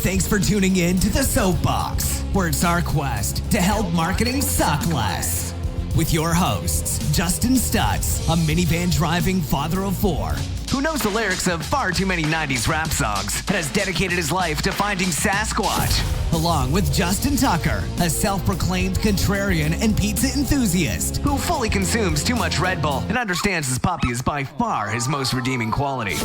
Thanks for tuning in to the Soapbox, where it's our quest to help marketing suck less. With your hosts, Justin Stutz, a minivan driving father of four, who knows the lyrics of far too many 90s rap songs and has dedicated his life to finding Sasquatch. Along with Justin Tucker, a self-proclaimed contrarian and pizza enthusiast who fully consumes too much Red Bull and understands his puppy is by far his most redeeming quality.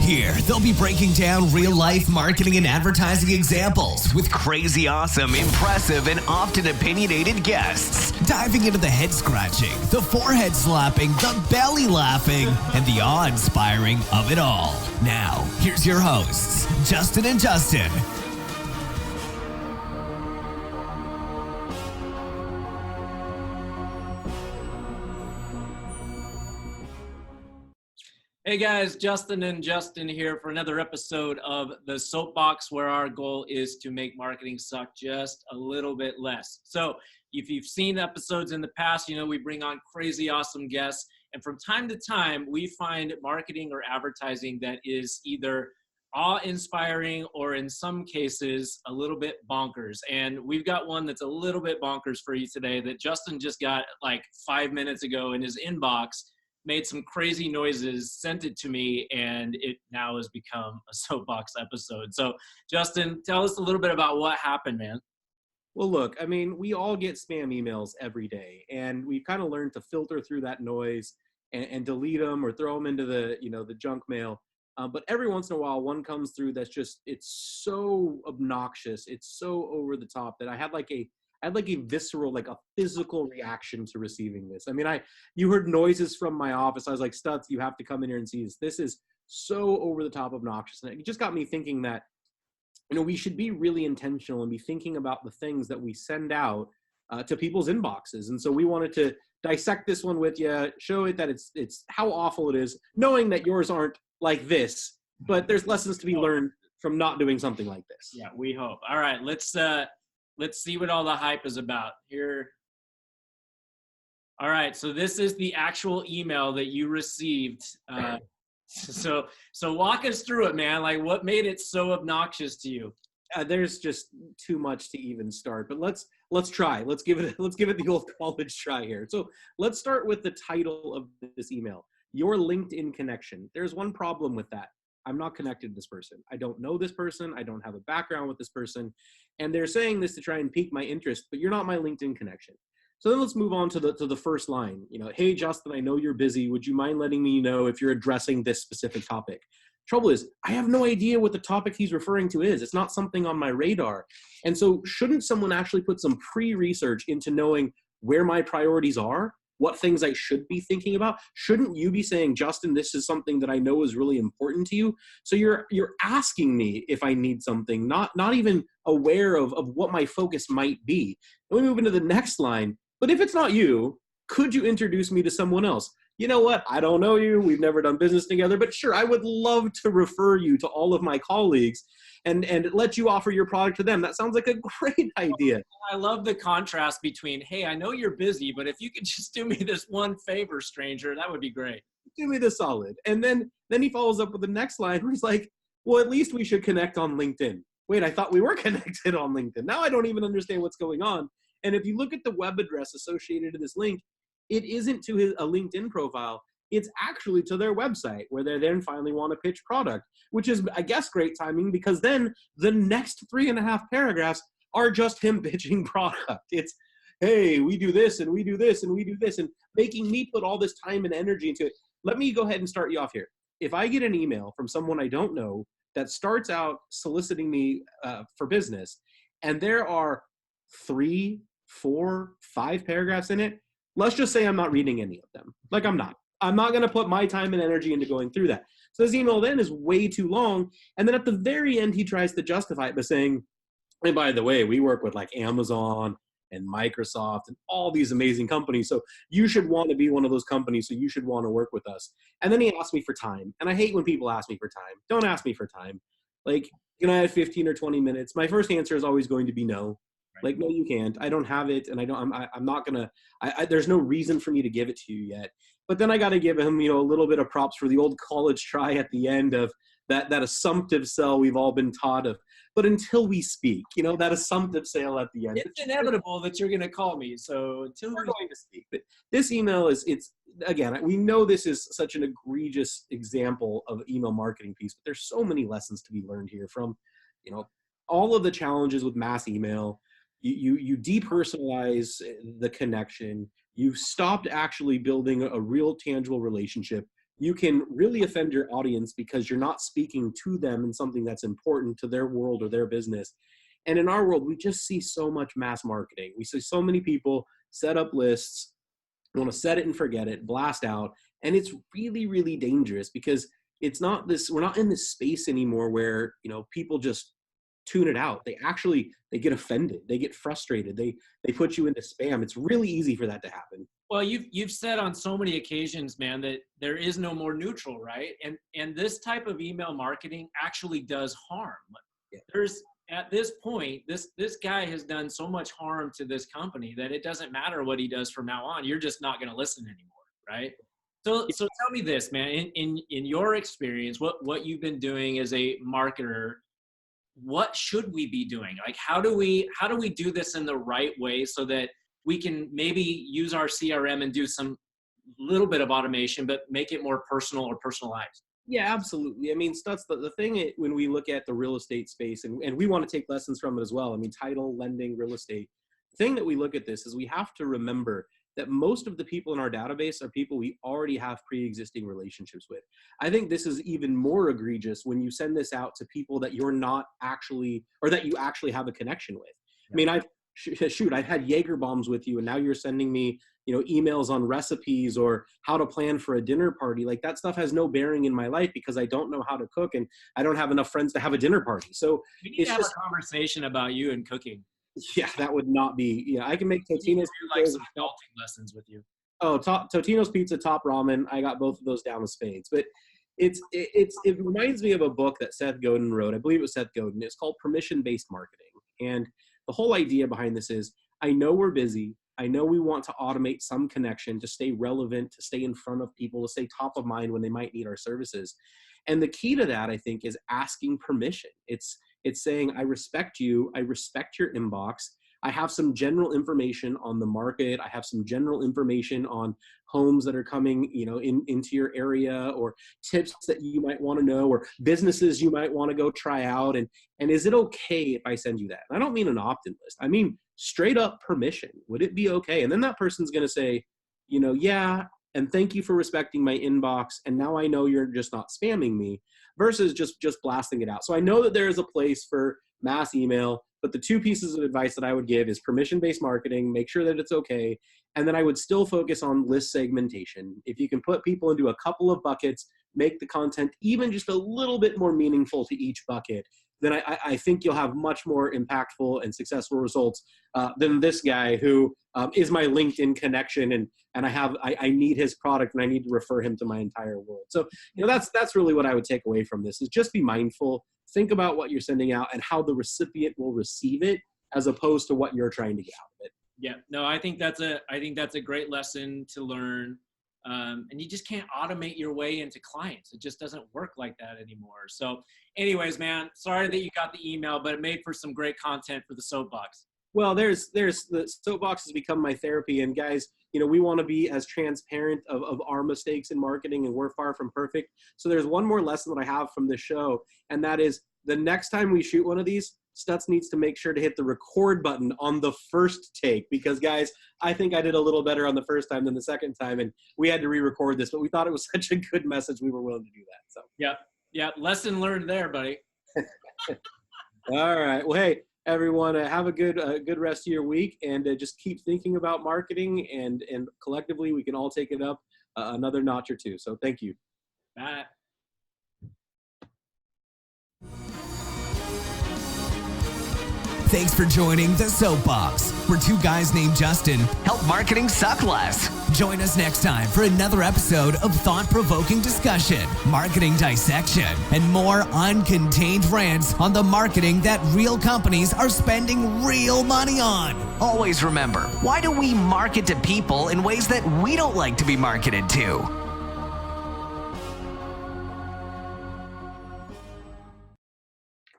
Here, they'll be breaking down real-life marketing and advertising examples with crazy awesome, impressive, and often opinionated guests. Diving into the head-scratching, the forehead-slapping, the belly-laughing, and the awe-inspiring of it all. Now, here's your hosts, Justin and Justin. Hey guys, Justin and Justin here for another episode of the Soapbox, where our goal is to make marketing suck just a little bit less. So if you've seen episodes in the past, you know we bring on crazy awesome guests, and from time to time we find marketing or advertising that is either awe-inspiring or in some cases a little bit bonkers. And we've got one that's a little bit bonkers for you today that Justin just got like 5 minutes ago in his inbox. Made some crazy noises, sent it to me, and it now has become a Soapbox episode. So, Justin, tell us a little bit about what happened, man. Well, look, I mean, we all get spam emails every day, and we've kind of learned to filter through that noise and delete them or throw them into the junk mail. But every once in a while, one comes through that's just, it's so obnoxious. It's so over the top that I had like a visceral, like a physical reaction to receiving this. I mean, you heard noises from my office. I was like, Stutz, you have to come in here and see this. This is so over the top obnoxious. And it just got me thinking that, we should be really intentional and be thinking about the things that we send out to people's inboxes. And so we wanted to dissect this one with you, show it that it's how awful it is, knowing that yours aren't like this, but there's lessons to be learned from not doing something like this. Yeah, we hope. All right, let's see what all the hype is about here. All right, so this is the actual email that you received. So walk us through it, man. Like, what made it so obnoxious to you? There's just too much to even start, but let's try. Let's give it the old college try here. So let's start with the title of this email: Your LinkedIn connection. There's one problem with that. I'm not connected to this person. I don't know this person. I don't have a background with this person. And they're saying this to try and pique my interest, but you're not my LinkedIn connection. So then let's move on to the first line. Hey, Justin, I know you're busy. Would you mind letting me know if you're addressing this specific topic? Trouble is, I have no idea what the topic he's referring to is. It's not something on my radar. And so shouldn't someone actually put some pre-research into knowing where my priorities are? What things I should be thinking about? Shouldn't you be saying, Justin, this is something that I know is really important to you? So you're asking me if I need something, not even aware of what my focus might be. Then we move into the next line. But if it's not you, could you introduce me to someone else? You know what? I don't know you. We've never done business together, but sure, I would love to refer you to all of my colleagues and let you offer your product to them. That sounds like a great idea. I love the contrast between, hey, I know you're busy, but if you could just do me this one favor, stranger, that would be great. Do me the solid. And then he follows up with the next line where he's like, well, at least we should connect on LinkedIn. Wait, I thought we were connected on LinkedIn. Now I don't even understand what's going on. And if you look at the web address associated to this link, it isn't to a LinkedIn profile. It's actually to their website where they then finally want to pitch product, which is, I guess, great timing because then the next 3.5 paragraphs are just him pitching product. It's, hey, we do this and we do this and we do this, and making me put all this time and energy into it. Let me go ahead and start you off here. If I get an email from someone I don't know that starts out soliciting me for business, and there are 3, 4, 5 paragraphs in it, let's just say I'm not reading any of them. Like, I'm not going to put my time and energy into going through that. So this email then is way too long. And then at the very end, he tries to justify it by saying, and by the way, we work with like Amazon and Microsoft and all these amazing companies. So you should want to be one of those companies. So you should want to work with us. And then he asked me for time. And I hate when people ask me for time. Don't ask me for time. Like, can I have 15 or 20 minutes? My first answer is always going to be no. Like, no, you can't. I don't have it, and I'm not gonna. There's no reason for me to give it to you yet. But then I got to give him, a little bit of props for the old college try at the end of, that assumptive sell we've all been taught of. But until we speak, that assumptive sale at the end. It's inevitable that you're going to call me. So until we're going to speak. But this email again, we know this is such an egregious example of email marketing piece, but there's so many lessons to be learned here from, all of the challenges with mass email. You depersonalize the connection. You've stopped actually building a real tangible relationship. You can really offend your audience because you're not speaking to them in something that's important to their world or their business. And in our world, we just see so much mass marketing. We see so many people set up lists, want to set it and forget it, blast out. And it's really, really dangerous because we're not in this space anymore where, people just tune it out. They get offended. They get frustrated. They put you into spam. It's really easy for that to happen. Well, you've said on so many occasions, man, that there is no more neutral, right? And this type of email marketing actually does harm. Yeah. There's at this point, this guy has done so much harm to this company that it doesn't matter what he does from now on. You're just not going to listen anymore, right? So tell me this, man. In your experience, what you've been doing as a marketer, what should we be doing? Like, how do we do this in the right way so that we can maybe use our CRM and do some little bit of automation, but make it more personal or personalized? Yeah, absolutely. I mean, Stutz, the thing when we look at the real estate space, and we want to take lessons from it as well. I mean, title, lending, real estate. The thing that we look at this is we have to remember that most of the people in our database are people we already have pre-existing relationships with. I think this is even more egregious when you send this out to people that you're not actually, or that you actually have a connection with. Yeah. I mean, I've had Jaeger bombs with you, and now you're sending me, emails on recipes or how to plan for a dinner party. Like, that stuff has no bearing in my life because I don't know how to cook and I don't have enough friends to have a dinner party. So we need to have a conversation about you and cooking. Yeah, that would not be. Yeah, I can make Totino's like some adulting lessons with you. Oh, Totino's Pizza, Top Ramen. I got both of those down with spades. But it reminds me of a book that Seth Godin wrote. I believe it was Seth Godin. It's called Permission-Based Marketing. And the whole idea behind this is, I know we're busy. I know we want to automate some connection to stay relevant, to stay in front of people, to stay top of mind when they might need our services. And the key to that, I think, is asking permission. It's saying, I respect you. I respect your inbox. I have some general information on the market. I have some general information on homes that are coming, into your area, or tips that you might want to know, or businesses you might want to go try out. And is it okay if I send you that? And I don't mean an opt-in list. I mean straight up permission. Would it be okay? And then that person's going to say, yeah, and thank you for respecting my inbox. And now I know you're just not spamming me, versus just blasting it out. So I know that there is a place for mass email, but the two pieces of advice that I would give is permission-based marketing, make sure that it's okay. And then I would still focus on list segmentation. If you can put people into a couple of buckets, make the content even just a little bit more meaningful to each bucket, then I think you'll have much more impactful and successful results than this guy who is my LinkedIn connection, and I need his product and I need to refer him to my entire world. So that's really what I would take away from this, is just be mindful, think about what you're sending out and how the recipient will receive it, as opposed to what you're trying to get out of it. Yeah, no, I think that's a great lesson to learn. And you just can't automate your way into clients. It just doesn't work like that anymore. So anyways, man, sorry that you got the email, but it made for some great content for the Soapbox. Well, there's the Soapbox has become my therapy. And guys, we want to be as transparent of our mistakes in marketing, and we're far from perfect. So there's one more lesson that I have from this show, and that is, the next time we shoot one of these, Stutz needs to make sure to hit the record button on the first take, because guys, I think I did a little better on the first time than the second time, and we had to re-record this, but we thought it was such a good message we were willing to do that. So yeah, lesson learned there, buddy. All right, well, hey everyone, have a good rest of your week, and just keep thinking about marketing, and collectively we can all take it up another notch or two. So thank you. Bye. Thanks for joining the Soapbox, where two guys named Justin help marketing suck less. Join us next time for another episode of thought-provoking discussion, marketing dissection, and more uncontained rants on the marketing that real companies are spending real money on. Always remember, why do we market to people in ways that we don't like to be marketed to?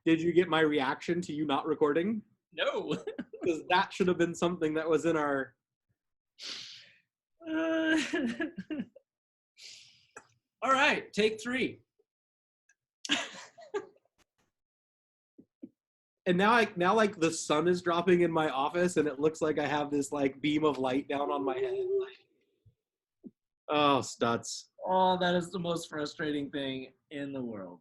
Did you get my reaction to you not recording? No. Because that should have been something that was in our... All right, take 3. And now like the sun is dropping in my office and it looks like I have this like beam of light down on my head. Oh, Stutz. Oh, that is the most frustrating thing in the world.